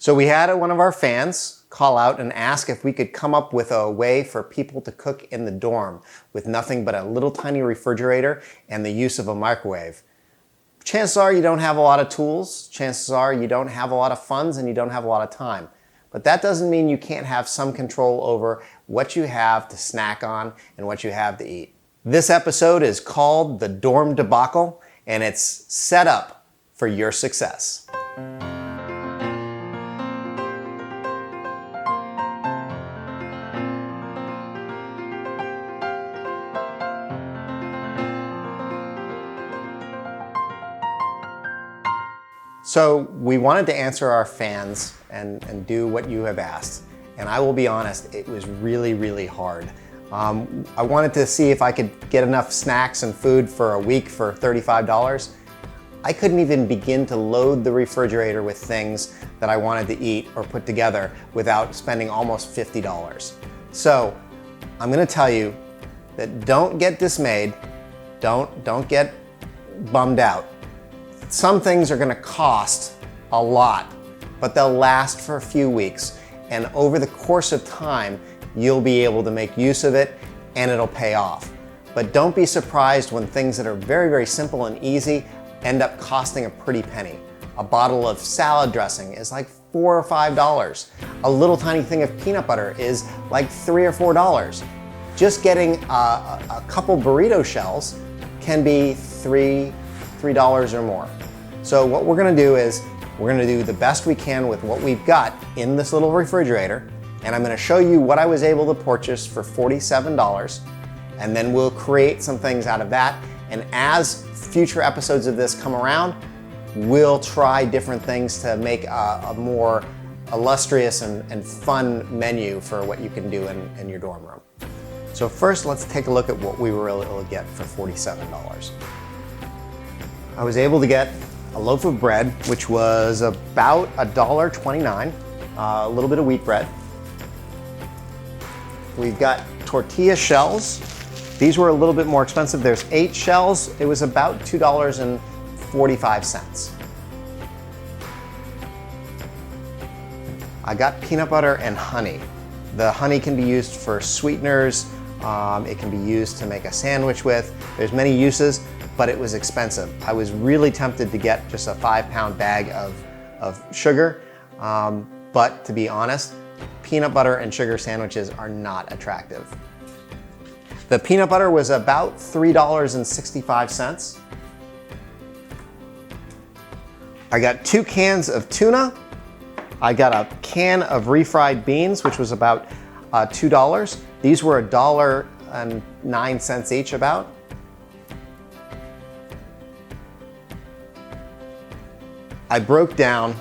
So we had one of our fans call out and ask if we could come up with a way for people to cook in the dorm with nothing but a little tiny refrigerator and the use of a microwave. Chances are you don't have a lot of tools, chances are you don't have a lot of funds, and you don't have a lot of time. But that doesn't mean you can't have some control over what you have to snack on and what you have to eat. This episode is called The Dorm Debacle, and it's set up for your success. So we wanted to answer our fans and do what you have asked. And I will be honest, it was really, really hard. I wanted to see if I could get enough snacks and food for a week for $35. I couldn't even begin to load the refrigerator with things that I wanted to eat or put together without spending almost $50. So I'm gonna tell you that don't get dismayed, don't get bummed out. Some things are gonna cost a lot, but they'll last for a few weeks. And over the course of time, you'll be able to make use of it and it'll pay off. But don't be surprised when things that are very, very simple and easy end up costing a pretty penny. A bottle of salad dressing is like $4 or $5. A little tiny thing of peanut butter is like $3 or $4. Just getting a couple burrito shells can be $3 or more. So what we're gonna do is we're gonna do the best we can with what we've got in this little refrigerator, and I'm gonna show you what I was able to purchase for $47, and then we'll create some things out of that. And as future episodes of this come around, we'll try different things to make a more illustrious and fun menu for what you can do in your dorm room. So first, let's take a look at what we were able to get for $47. I was able to get a loaf of bread, which was about $1.29, a little bit of wheat bread. We've got tortilla shells. These were a little bit more expensive. There's 8 shells. It was about $2.45. I got peanut butter and honey. The honey can be used for sweeteners. It can be used to make a sandwich with. There's many uses, but it was expensive. I was really tempted to get just a 5-pound bag of sugar, but to be honest, peanut butter and sugar sandwiches are not attractive. The peanut butter was about $3.65. I got 2 cans of tuna. I got a can of refried beans, which was about $2. These were $1.09 each about. I broke down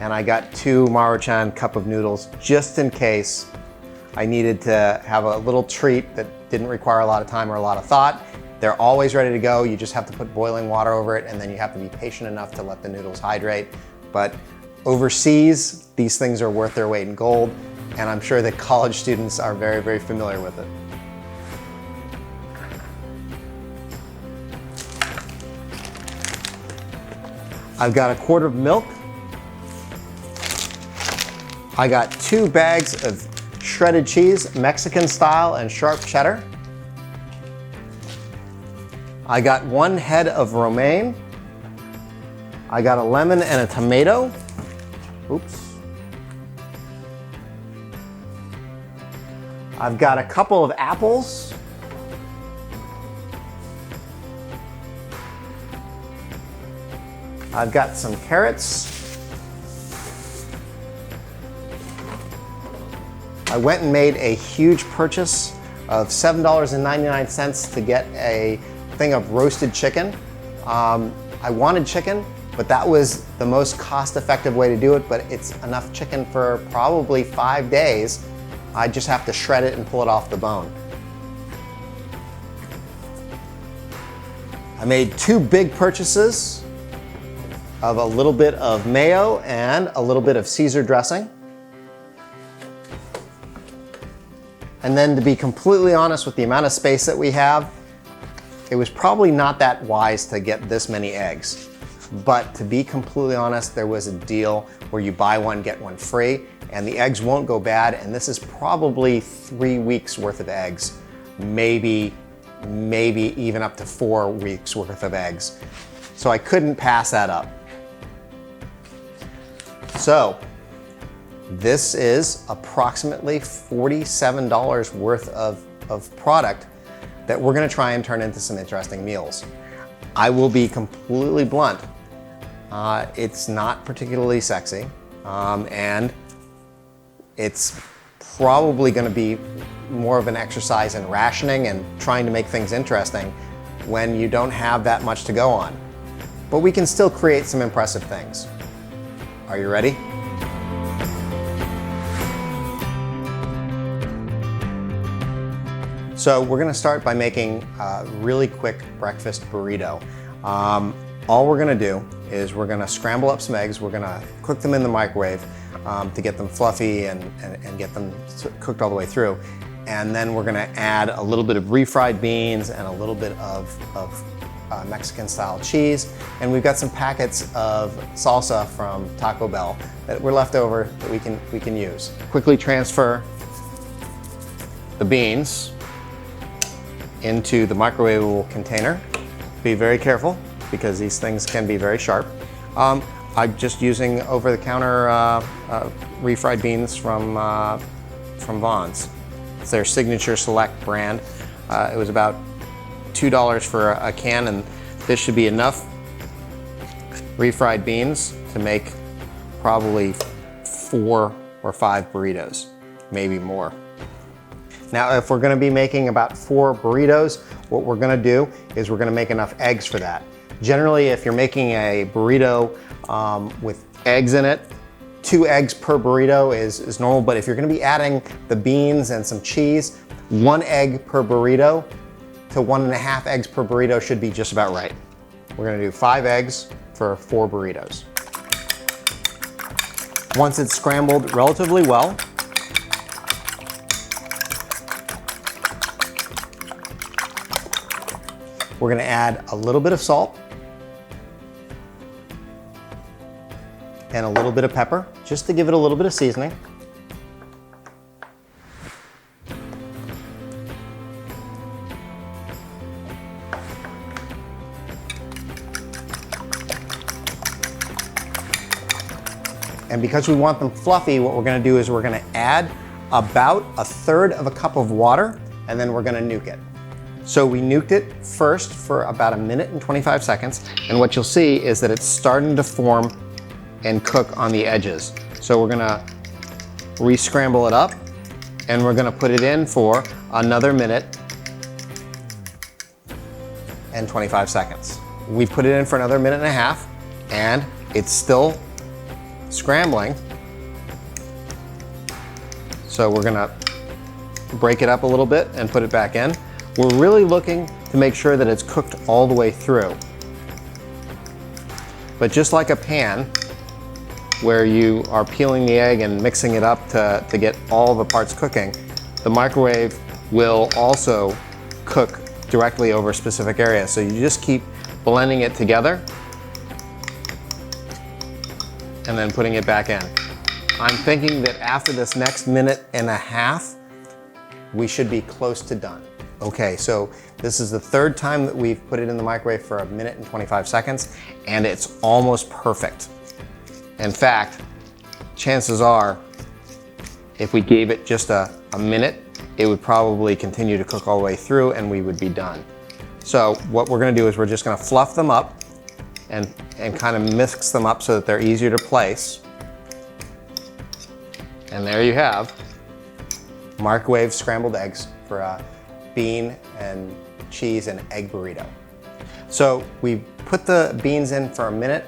and I got 2 Maruchan cup of noodles just in case I needed to have a little treat that didn't require a lot of time or a lot of thought. They're always ready to go. You just have to put boiling water over it, and then you have to be patient enough to let the noodles hydrate. But overseas, these things are worth their weight in gold, and I'm sure that college students are very, very familiar with it. I've got a quart of milk. I got 2 bags of shredded cheese, Mexican style and sharp cheddar. I got 1 head of romaine. I got a lemon and a tomato. Oops. I've got a couple of apples. I've got some carrots. I went and made a huge purchase of $7.99 to get a thing of roasted chicken. I wanted chicken, but that was the most cost-effective way to do it, but it's enough chicken for probably 5 days. I just have to shred it and pull it off the bone. I made 2 big purchases of a little bit of mayo and a little bit of Caesar dressing. And then, to be completely honest, with the amount of space that we have, it was probably not that wise to get this many eggs. but to be completely honest, there was a deal where you buy one, get one free, and the eggs won't go bad, and this is probably 3 weeks worth of eggs, maybe even up to 4 weeks worth of eggs. So I couldn't pass that up. So this is approximately $47 worth of product that we're gonna try and turn into some interesting meals. I will be completely blunt. It's not particularly sexy, and it's probably gonna be more of an exercise in rationing and trying to make things interesting when you don't have that much to go on. But we can still create some impressive things. Are you ready? So we're gonna start by making a really quick breakfast burrito. All we're gonna do is we're gonna scramble up some eggs. We're gonna cook them in the microwave to get them fluffy and get them cooked all the way through. And then we're gonna add a little bit of refried beans and a little bit of Mexican style cheese. And we've got some packets of salsa from Taco Bell that were left over that we can use. Quickly transfer the beans into the microwavable container. Be very careful because these things can be very sharp. I'm just using over-the-counter refried beans from Vons. It's their Signature Select brand. It was about $2 for a can, and this should be enough refried beans to make probably 4 or 5 burritos, maybe more. Now, if we're gonna be making about 4 burritos, what we're gonna do is we're gonna make enough eggs for that. Generally, if you're making a burrito with eggs in it, 2 eggs per burrito is normal, but if you're gonna be adding the beans and some cheese, 1 egg per burrito to 1.5 eggs per burrito should be just about right. We're gonna do 5 eggs for 4 burritos. Once it's scrambled relatively well, we're gonna add a little bit of salt and a little bit of pepper, just to give it a little bit of seasoning. And because we want them fluffy, what we're gonna do is we're gonna add about 1/3 of a cup of water, and then we're gonna nuke it. So we nuked it first for about 1 minute and 25 seconds, and what you'll see is that it's starting to form and cook on the edges. So we're gonna re-scramble it up, and we're gonna put it in for another 1 minute and 25 seconds. We put it in for another 1.5 minutes, and it's still scrambling. So we're gonna break it up a little bit and put it back in. We're really looking to make sure that it's cooked all the way through. But just like a pan, where you are peeling the egg and mixing it up to get all the parts cooking, the microwave will also cook directly over specific areas. So you just keep blending it together and then putting it back in. I'm thinking that after this next 1.5 minutes, we should be close to done. Okay, so this is the 3rd time that we've put it in the microwave for 1 minute and 25 seconds, and it's almost perfect. In fact, chances are, if we gave it just a minute, it would probably continue to cook all the way through and we would be done. So what we're gonna do is we're just gonna fluff them up and kind of mix them up so that they're easier to place. And there you have microwave scrambled eggs for a bean and cheese and egg burrito. So we put the beans in for 1 minute.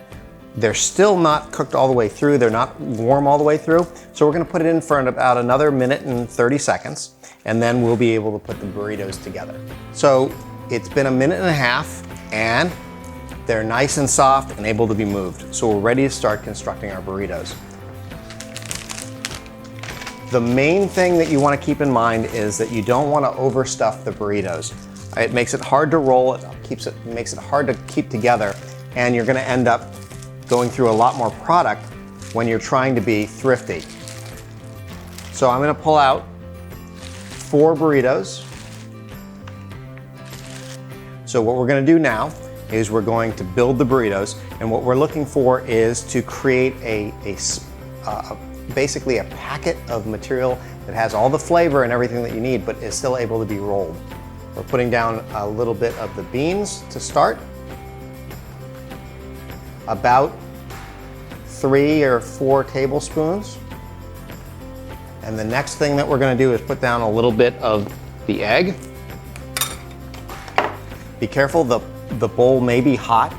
They're still not cooked all the way through. They're not warm all the way through. So we're gonna put it in for about another 1 minute and 30 seconds, and then we'll be able to put the burritos together. So it's been 1.5 minutes, and they're nice and soft and able to be moved. So we're ready to start constructing our burritos. The main thing that you want to keep in mind is that you don't want to overstuff the burritos. It makes it hard to roll, it makes it hard to keep together, and you're gonna end up going through a lot more product when you're trying to be thrifty. So I'm gonna pull out 4 burritos. So what we're gonna do now is we're going to build the burritos, and what we're looking for is to create basically a packet of material that has all the flavor and everything that you need, but is still able to be rolled. We're putting down a little bit of the beans to start, about 3 or 4 tablespoons. And the next thing that we're gonna do is put down a little bit of the egg. Be careful, the bowl may be hot.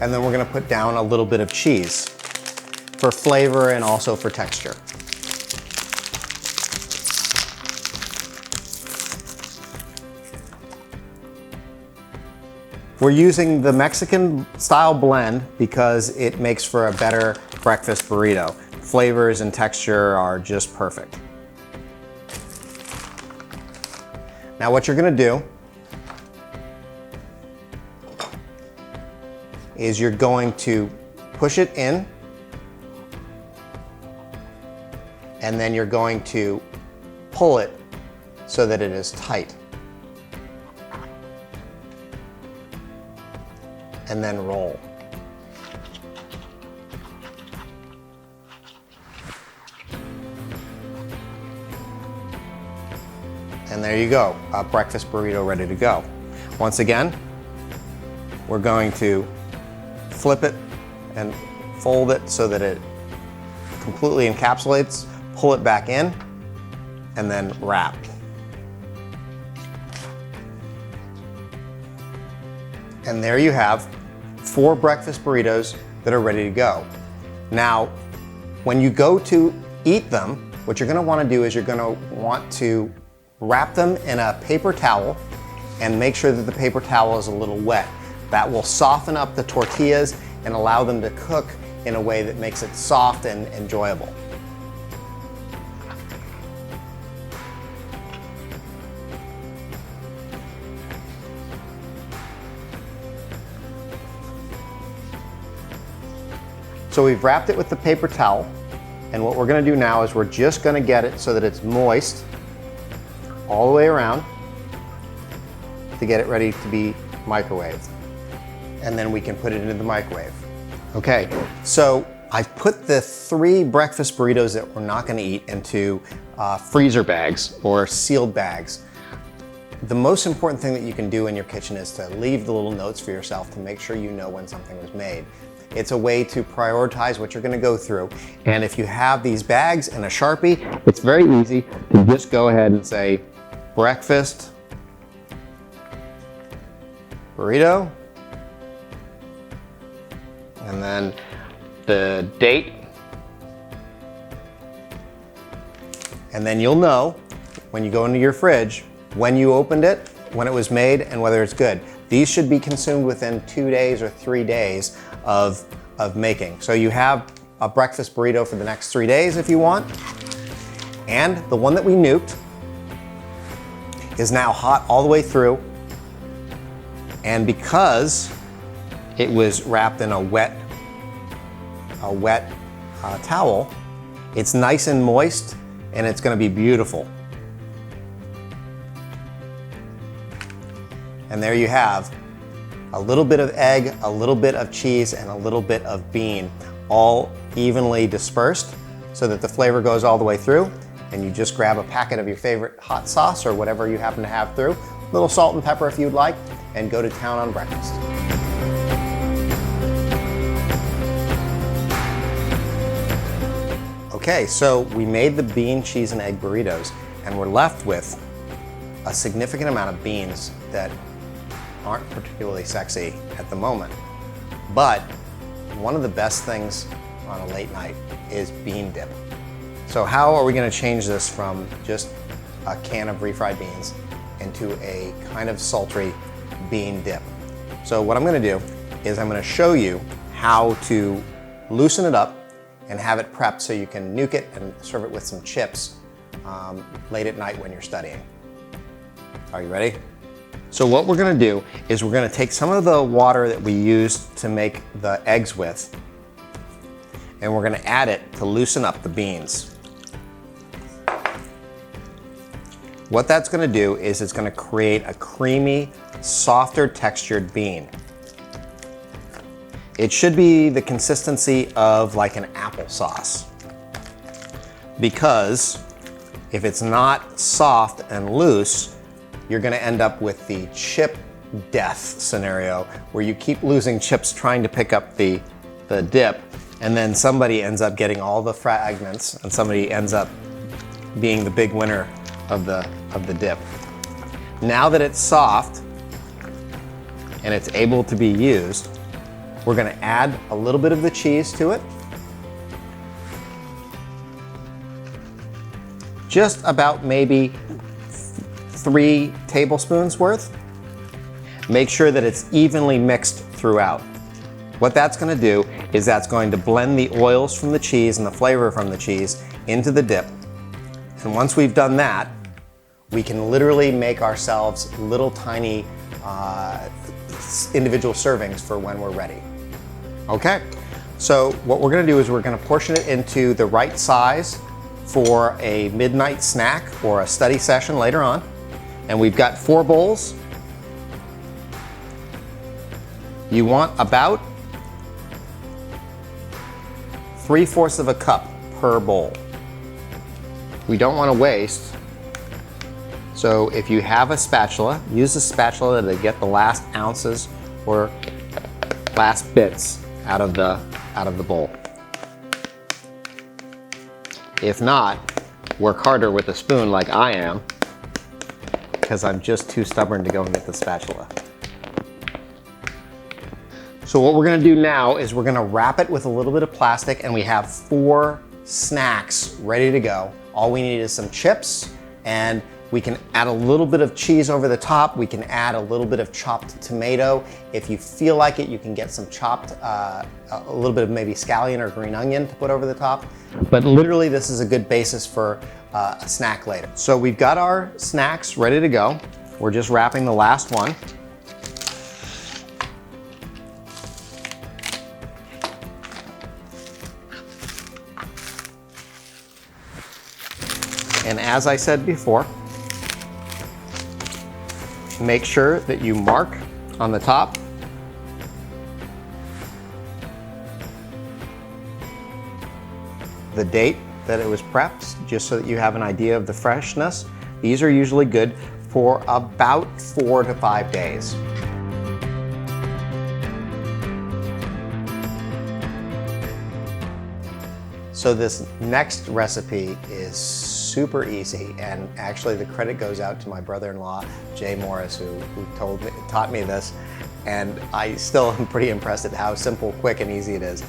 And then we're gonna put down a little bit of cheese for flavor and also for texture. We're using the Mexican style blend because it makes for a better breakfast burrito. Flavors and texture are just perfect. Now what you're gonna do is you're going to push it in, and then you're going to pull it so that it is tight. And then roll. And there you go, a breakfast burrito ready to go. Once again, we're going to flip it and fold it so that it completely encapsulates, pull it back in, and then wrap. And there you have 4 breakfast burritos that are ready to go. Now, when you go to eat them, what you're gonna wanna do is you're gonna want to wrap them in a paper towel and make sure that the paper towel is a little wet. That will soften up the tortillas and allow them to cook in a way that makes it soft and enjoyable. So we've wrapped it with the paper towel, and what we're gonna do now is we're just gonna get it so that it's moist all the way around to get it ready to be microwaved. And then we can put it into the microwave. Okay, so I've put the 3 breakfast burritos that we're not gonna eat into freezer bags or sealed bags. The most important thing that you can do in your kitchen is to leave the little notes for yourself to make sure you know when something was made. It's a way to prioritize what you're gonna go through. And if you have these bags and a Sharpie, it's very easy to just go ahead and say, breakfast burrito, and then the date, and then you'll know when you go into your fridge when you opened it, when it was made, and whether it's good. These should be consumed within 2 days or 3 days of making. So you have a breakfast burrito for the next 3 days if you want. And the one that we nuked is now hot all the way through. And because it was wrapped in a wet towel, it's nice and moist, and it's gonna be beautiful. And there you have a little bit of egg, a little bit of cheese, and a little bit of bean, all evenly dispersed so that the flavor goes all the way through. And you just grab a packet of your favorite hot sauce or whatever you happen to have through, a little salt and pepper if you'd like, and go to town on breakfast. Okay, so we made the bean, cheese, and egg burritos, and we're left with a significant amount of beans that aren't particularly sexy at the moment. But one of the best things on a late night is bean dip. So how are we gonna change this from just a can of refried beans into a kind of sultry bean dip? So what I'm gonna do is I'm gonna show you how to loosen it up and have it prepped so you can nuke it and serve it with some chips late at night when you're studying. Are you ready? So what we're gonna do is we're gonna take some of the water that we used to make the eggs with, and we're gonna add it to loosen up the beans. What that's gonna do is it's gonna create a creamy, softer textured bean. It should be the consistency of like an applesauce, because if it's not soft and loose, you're gonna end up with the chip death scenario where you keep losing chips trying to pick up the dip, and then somebody ends up getting all the fragments and somebody ends up being the big winner of the dip. Now that it's soft and it's able to be used, we're gonna add a little bit of the cheese to it. Just about maybe 3 tablespoons worth. Make sure that it's evenly mixed throughout. What that's gonna do is that's going to blend the oils from the cheese and the flavor from the cheese into the dip. And once we've done that, we can literally make ourselves little tiny individual servings for when we're ready. Okay, so what we're gonna do is we're gonna portion it into the right size for a midnight snack or a study session later on. And we've got 4 bowls. You want about 3/4 of a cup per bowl. We don't want to waste. So if you have a spatula, use the spatula to get the last ounces or last bits out of the bowl. If not, work harder with a spoon like I am, because I'm just too stubborn to go and get the spatula. So what we're gonna do now is we're gonna wrap it with a little bit of plastic, and we have 4 snacks ready to go. All we need is some chips, and we can add a little bit of cheese over the top. We can add a little bit of chopped tomato. If you feel like it, you can get some chopped, a little bit of maybe scallion or green onion to put over the top. But literally, this is a good basis for a snack later. So we've got our snacks ready to go. We're just wrapping the last one. And as I said before, make sure that you mark on the top the date that it was prepped, just so that you have an idea of the freshness. These are usually good for about 4 to 5 days. So this next recipe is super easy, and actually the credit goes out to my brother-in-law, Jay Morris, who taught me this, and I still am pretty impressed at how simple, quick, and easy it is.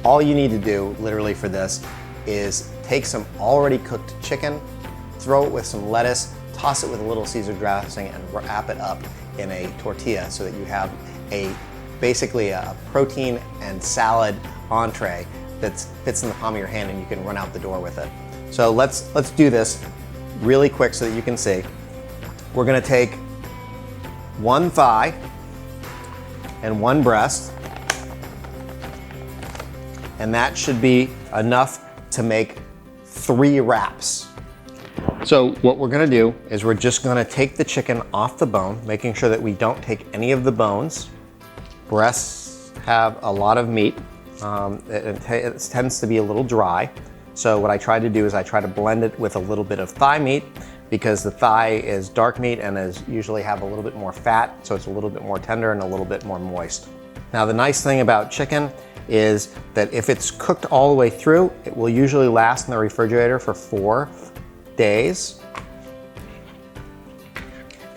All you need to do, literally, for this is take some already cooked chicken, throw it with some lettuce, toss it with a little Caesar dressing, and wrap it up in a tortilla so that you have basically a protein and salad entree that fits in the palm of your hand, and you can run out the door with it. So let's do this really quick so that you can see. We're gonna take 1 thigh and 1 breast, and that should be enough to make 3 wraps. So what we're gonna do is we're just gonna take the chicken off the bone, making sure that we don't take any of the bones. Breasts have a lot of meat. It tends to be a little dry. So what I try to do is I try to blend it with a little bit of thigh meat, because the thigh is dark meat and usually have a little bit more fat, so it's a little bit more tender and a little bit more moist. Now the nice thing about chicken is that if it's cooked all the way through, it will usually last in the refrigerator for 4 days.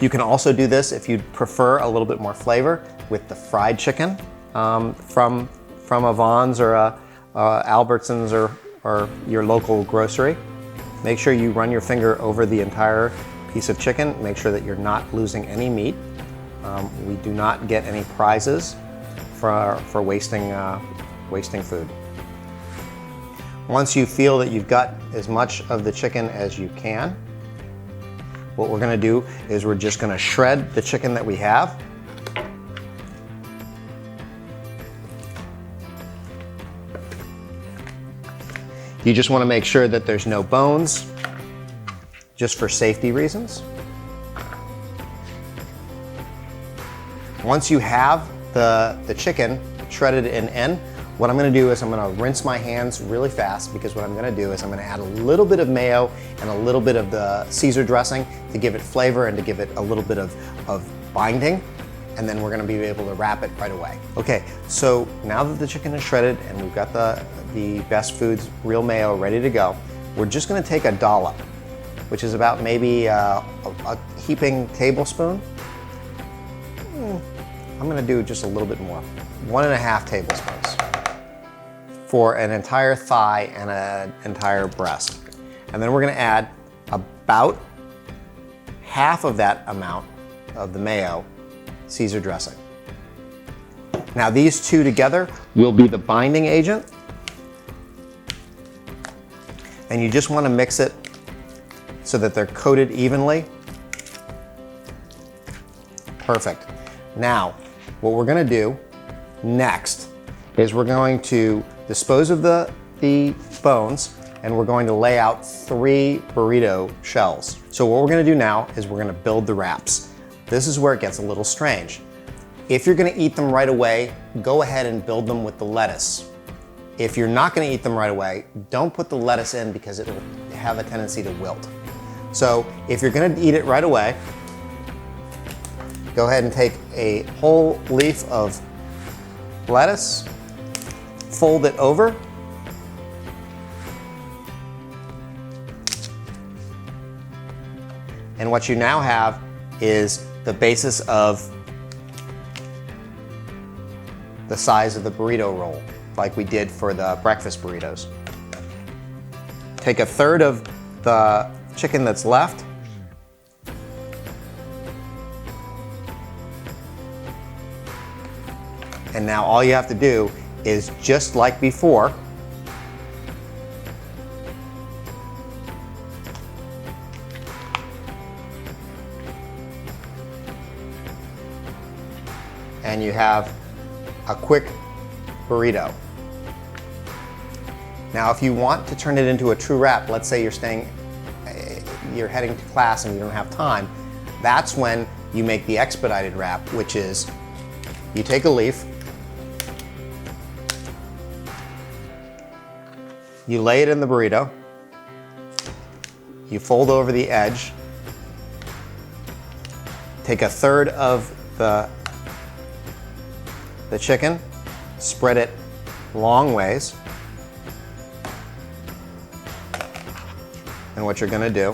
You can also do this if you'd prefer a little bit more flavor with the fried chicken from a Vons or a Albertsons or your local grocery. Make sure you run your finger over the entire piece of chicken. Make sure that you're not losing any meat. We do not get any prizes for wasting food. Once you feel that you've got as much of the chicken as you can, what we're gonna do is we're just gonna shred the chicken that we have. You just wanna make sure that there's no bones, just for safety reasons. Once you have the chicken shredded in N, what I'm gonna do is I'm gonna rinse my hands really fast, because what I'm gonna do is I'm gonna add a little bit of mayo and a little bit of the Caesar dressing to give it flavor and to give it a little bit of binding, and then we're gonna be able to wrap it right away. Okay, so now that the chicken is shredded and we've got the Best Foods real mayo ready to go, we're just gonna take a dollop, which is about maybe a heaping tablespoon. I'm gonna do just a little bit more, 1.5 tablespoons for an entire thigh and an entire breast. And then we're gonna add about half of that amount of the mayo Caesar dressing. Now these two together will be the binding agent. And you just wanna mix it so that they're coated evenly. Perfect. Now, what we're gonna do next is we're going to dispose of the bones, and we're going to lay out 3 burrito shells. So what we're gonna do now is we're gonna build the wraps. This is where it gets a little strange. If you're gonna eat them right away, go ahead and build them with the lettuce. If you're not gonna eat them right away, don't put the lettuce in, because it will have a tendency to wilt. So if you're gonna eat it right away, go ahead and take a whole leaf of lettuce, fold it over, and what you now have is the basis of the size of the burrito roll, like we did for the breakfast burritos. Take a third of the chicken that's left, and now all you have to do is, just like before, and you have a quick burrito. Now, if you want to turn it into a true wrap, let's say you're heading to class and you don't have time, that's when you make the expedited wrap, which is you take a leaf, you lay it in the burrito, you fold over the edge, take a third of the chicken, spread it long ways, and what you're gonna do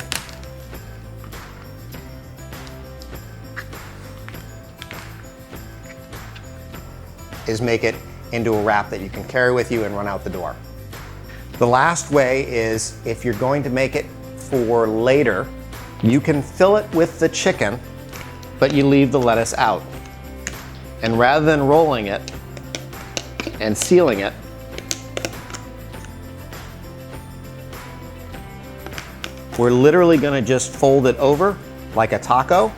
is make it into a wrap that you can carry with you and run out the door. The last way is, if you're going to make it for later, you can fill it with the chicken, but you leave the lettuce out. And rather than rolling it and sealing it, we're literally gonna just fold it over like a taco.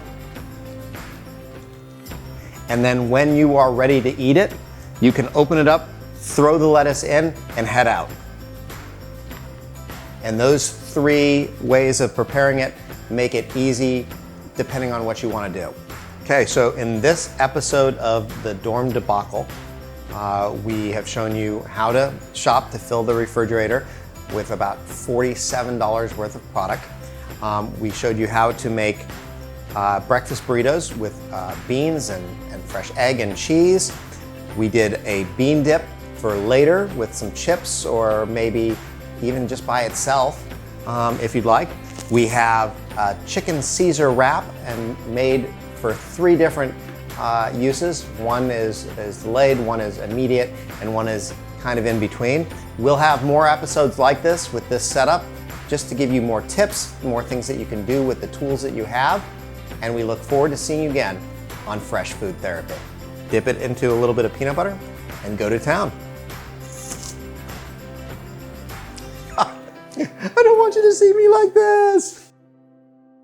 And then when you are ready to eat it, you can open it up, throw the lettuce in, and head out. And those 3 ways of preparing it make it easy depending on what you want to do. Okay, so in this episode of the Dorm Debacle, we have shown you how to shop to fill the refrigerator with about $47 worth of product. We showed you how to make breakfast burritos with beans and fresh egg and cheese. We did a bean dip for later with some chips, or maybe even just by itself, if you'd like. We have a chicken Caesar wrap, and made for 3 different uses. One is delayed, one is immediate, and one is kind of in between. We'll have more episodes like this with this setup, just to give you more tips, more things that you can do with the tools that you have. And we look forward to seeing you again on Fresh Food Therapy. Dip it into a little bit of peanut butter and go to town. I don't want you to see me like this.